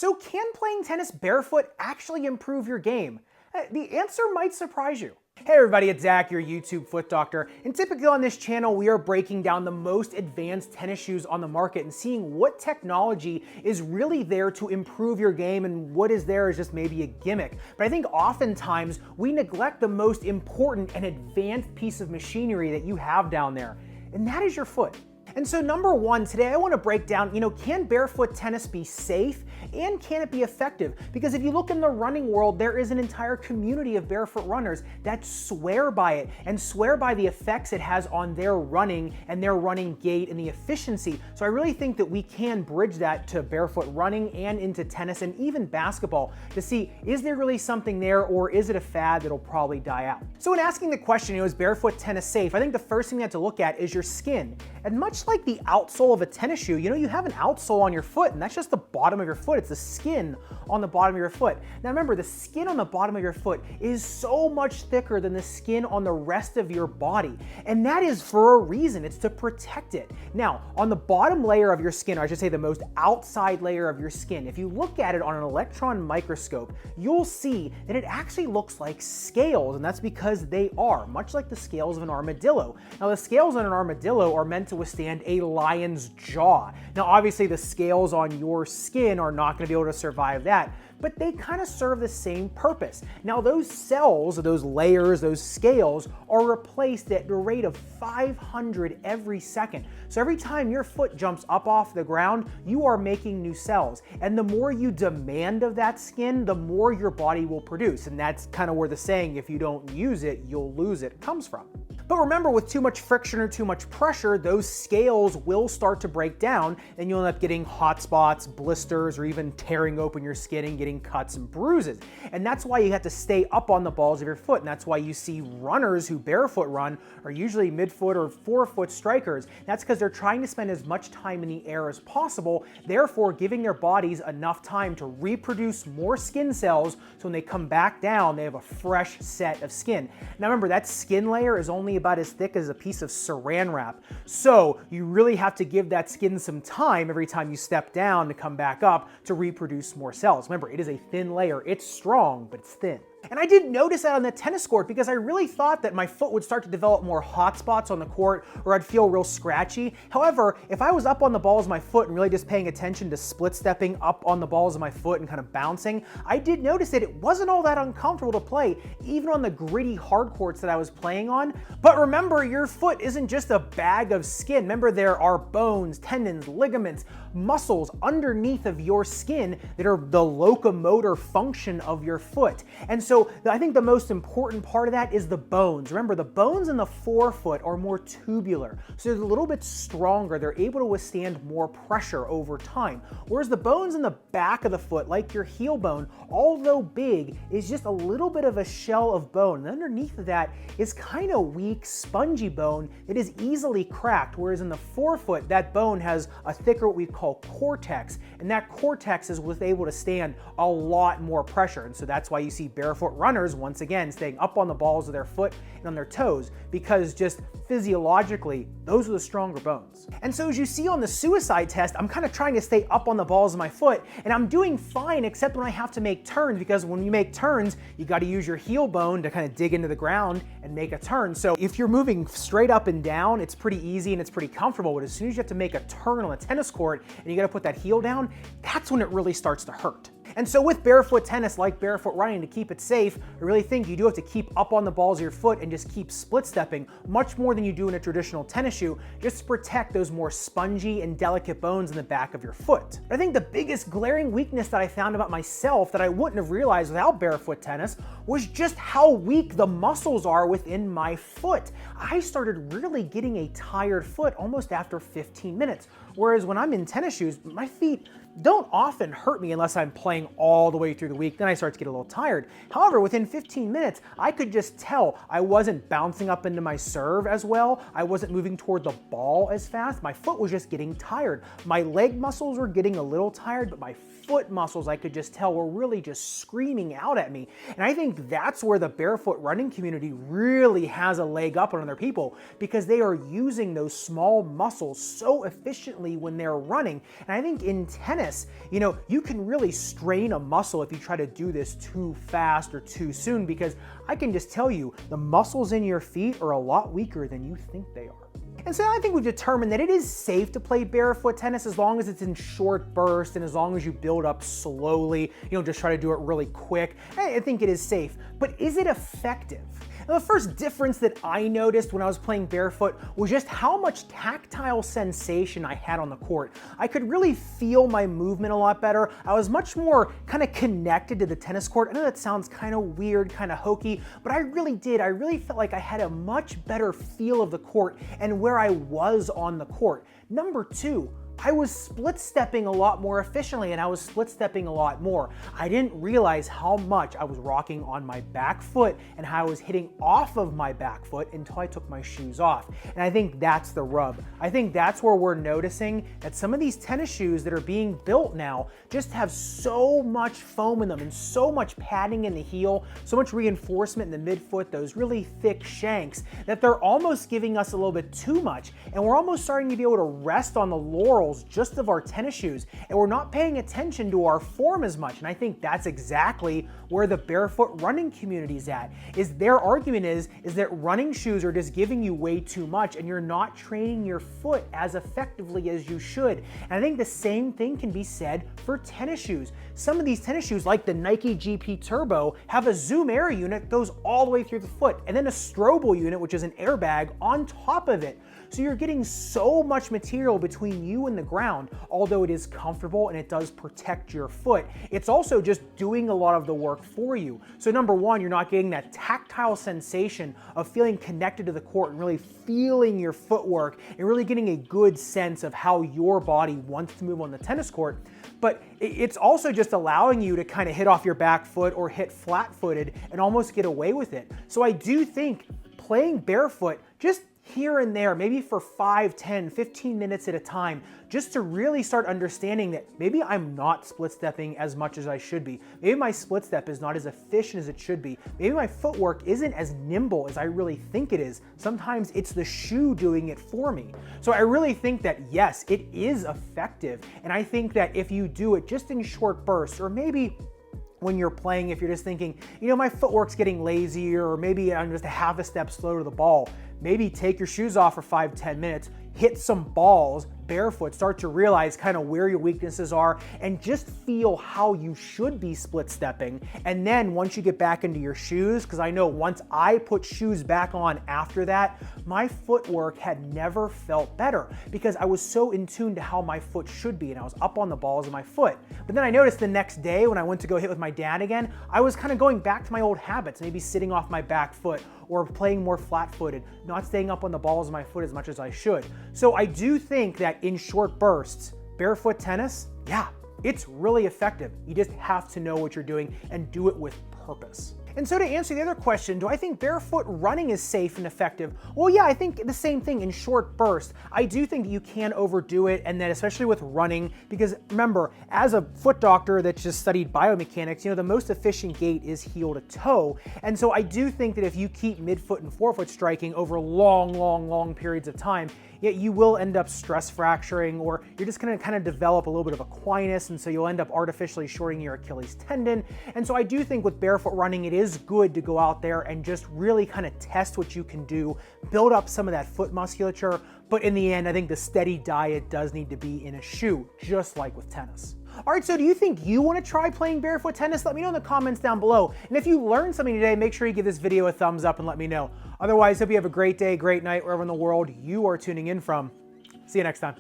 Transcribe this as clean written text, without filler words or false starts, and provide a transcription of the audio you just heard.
So can playing tennis barefoot actually improve your game? The answer might surprise you. Hey everybody, it's Zach, your YouTube foot doctor, and typically on this channel we are breaking down the most advanced tennis shoes on the market and seeing what technology is really there to improve your game and what is there is just maybe a gimmick. But I think oftentimes we neglect the most important and advanced piece of machinery that you have down there, and that is your foot. And so number one, today I want to break down, can barefoot tennis be safe and can it be effective? Because if you look in the running world, there is an entire community of barefoot runners that swear by it and swear by the effects it has on their running and their running gait and the efficiency. So I really think that we can bridge that to barefoot running and into tennis and even basketball to see, is there really something there or is it a fad that'll probably die out? So in asking the question, is barefoot tennis safe? I think the first thing you have to look at is your skin. And much like the outsole of a tennis shoe, you have an outsole on your foot and that's just the bottom of your foot. It's the skin on the bottom of your foot. Now remember, the skin on the bottom of your foot is so much thicker than the skin on the rest of your body. And that is for a reason. It's to protect it. Now, on the bottom layer of your skin, or I should say the most outside layer of your skin, if you look at it on an electron microscope, you'll see that it actually looks like scales, and that's because they are, much like the scales of an armadillo. Now, the scales on an armadillo are meant to withstand a lion's jaw. Now, obviously, the scales on your skin are not going to be able to survive that, but they kind of serve the same purpose. Now, those cells, those layers, those scales are replaced at the rate of 500 every second. So every time your foot jumps up off the ground, you are making new cells. And the more you demand of that skin, the more your body will produce. And that's kind of where the saying, if you don't use it, you'll lose it, comes from. But remember, with too much friction or too much pressure, those scales will start to break down and you'll end up getting hot spots, blisters, or even tearing open your skin and getting cuts and bruises. And that's why you have to stay up on the balls of your foot. And that's why you see runners who barefoot run are usually midfoot or forefoot strikers. That's because they're trying to spend as much time in the air as possible, therefore giving their bodies enough time to reproduce more skin cells so when they come back down, they have a fresh set of skin. Now remember, that skin layer is only about as thick as a piece of saran wrap. So you really have to give that skin some time every time you step down to come back up to reproduce more cells. Remember, it is a thin layer. It's strong, but it's thin. And I did notice that on the tennis court because I really thought that my foot would start to develop more hot spots on the court or I'd feel real scratchy. However, if I was up on the balls of my foot and really just paying attention to split stepping up on the balls of my foot and kind of bouncing, I did notice that it wasn't all that uncomfortable to play, even on the gritty hard courts that I was playing on. But remember, your foot isn't just a bag of skin. Remember, there are bones, tendons, ligaments, muscles underneath of your skin that are the locomotor function of your foot. And so I think the most important part of that is the bones. Remember, the bones in the forefoot are more tubular, so they're a little bit stronger. They're able to withstand more pressure over time. Whereas the bones in the back of the foot, like your heel bone, although big, is just a little bit of a shell of bone. And underneath of that is kind of weak, spongy bone that is easily cracked. Whereas in the forefoot, that bone has a thicker, what we call cortex, and that cortex is able to stand a lot more pressure. And so that's why you see barefoot runners, once again, staying up on the balls of their foot and on their toes, because just physiologically, those are the stronger bones. And so as you see on the suicide test, I'm kind of trying to stay up on the balls of my foot, and I'm doing fine except when I have to make turns, because when you make turns, you got to use your heel bone to kind of dig into the ground and make a turn. So if you're moving straight up and down, it's pretty easy and it's pretty comfortable, but as soon as you have to make a turn on a tennis court and you got to put that heel down, that's when it really starts to hurt. And so with barefoot tennis, like barefoot running, to keep it safe, I really think you do have to keep up on the balls of your foot and just keep split stepping much more than you do in a traditional tennis shoe, just to protect those more spongy and delicate bones in the back of your foot. But I think the biggest glaring weakness that I found about myself that I wouldn't have realized without barefoot tennis was just how weak the muscles are within my foot. I started really getting a tired foot almost after 15 minutes. Whereas when I'm in tennis shoes, my feet don't often hurt me unless I'm playing all the way through the week. Then I start to get a little tired. However, within 15 minutes, I could just tell I wasn't bouncing up into my serve as well. I wasn't moving toward the ball as fast. My foot was just getting tired. My leg muscles were getting a little tired, but my foot muscles, I could just tell, were really just screaming out at me. And I think that's where the barefoot running community really has a leg up on other people, because they are using those small muscles so efficiently when they're running. And I think in tennis, you can really strain a muscle if you try to do this too fast or too soon, because I can just tell you, the muscles in your feet are a lot weaker than you think they are. And so I think we've determined that it is safe to play barefoot tennis as long as it's in short bursts and as long as you build up slowly, just try to do it really quick. I think it is safe, but is it effective? Now, the first difference that I noticed when I was playing barefoot was just how much tactile sensation I had on the court. I could really feel my movement a lot better. I was much more kind of connected to the tennis court. I know that sounds kind of weird, kind of hokey, but I really did. I really felt like I had a much better feel of the court and where I was on the court. Number two, I was split stepping a lot more efficiently, and I was split stepping a lot more. I didn't realize how much I was rocking on my back foot and how I was hitting off of my back foot until I took my shoes off. And I think that's the rub. I think that's where we're noticing that some of these tennis shoes that are being built now just have so much foam in them and so much padding in the heel, so much reinforcement in the midfoot, those really thick shanks, that they're almost giving us a little bit too much. And we're almost starting to be able to rest on the laurels just of our tennis shoes, and we're not paying attention to our form as much. And I think that's exactly where the barefoot running community is at. Is their argument is that running shoes are just giving you way too much and you're not training your foot as effectively as you should. And I think the same thing can be said for tennis shoes. Some of these tennis shoes, like the Nike GP Turbo, have a Zoom Air unit that goes all the way through the foot, and then a Strobel unit, which is an airbag on top of it. So you're getting so much material between you and the ground. Although it is comfortable and it does protect your foot, it's also just doing a lot of the work for you. So number one, you're not getting that tactile sensation of feeling connected to the court and really feeling your footwork and really getting a good sense of how your body wants to move on the tennis court. But it's also just allowing you to kind of hit off your back foot or hit flat-footed and almost get away with it. So I do think playing barefoot, just here and there, maybe for 5, 10, 15 minutes at a time, just to really start understanding that maybe I'm not split stepping as much as I should be. Maybe my split step is not as efficient as it should be. Maybe my footwork isn't as nimble as I really think it is. Sometimes it's the shoe doing it for me. So I really think that yes, it is effective. And I think that if you do it just in short bursts, or maybe when you're playing, if you're just thinking, my footwork's getting lazier, or maybe I'm just a half a step slow to the ball, maybe take your shoes off for 5, 10 minutes, hit some balls barefoot, start to realize kind of where your weaknesses are, and just feel how you should be split stepping. And then once you get back into your shoes, because I know once I put shoes back on after that, my footwork had never felt better because I was so in tune to how my foot should be and I was up on the balls of my foot. But then I noticed the next day when I went to go hit with my dad again, I was kind of going back to my old habits, maybe sitting off my back foot or playing more flat-footed, not staying up on the balls of my foot as much as I should. So I do think that in short bursts, barefoot tennis, yeah, it's really effective. You just have to know what you're doing and do it with purpose. And so to answer the other question, do I think barefoot running is safe and effective? Well, yeah, I think the same thing in short bursts. I do think that you can overdo it, and that especially with running, because remember, as a foot doctor that's just studied biomechanics, the most efficient gait is heel to toe. And so I do think that if you keep midfoot and forefoot striking over long periods of time, yet you will end up stress fracturing, or you're just gonna kind of develop a little bit of equinus, and so you'll end up artificially shorting your Achilles tendon. And so I do think with barefoot running, it is good to go out there and just really kind of test what you can do, build up some of that foot musculature, but in the end, I think the steady diet does need to be in a shoe, just like with tennis. All right, so do you think you want to try playing barefoot tennis? Let me know in the comments down below. And if you learned something today, make sure you give this video a thumbs up and let me know. Otherwise, hope you have a great day, great night, wherever in the world you are tuning in from. See you next time.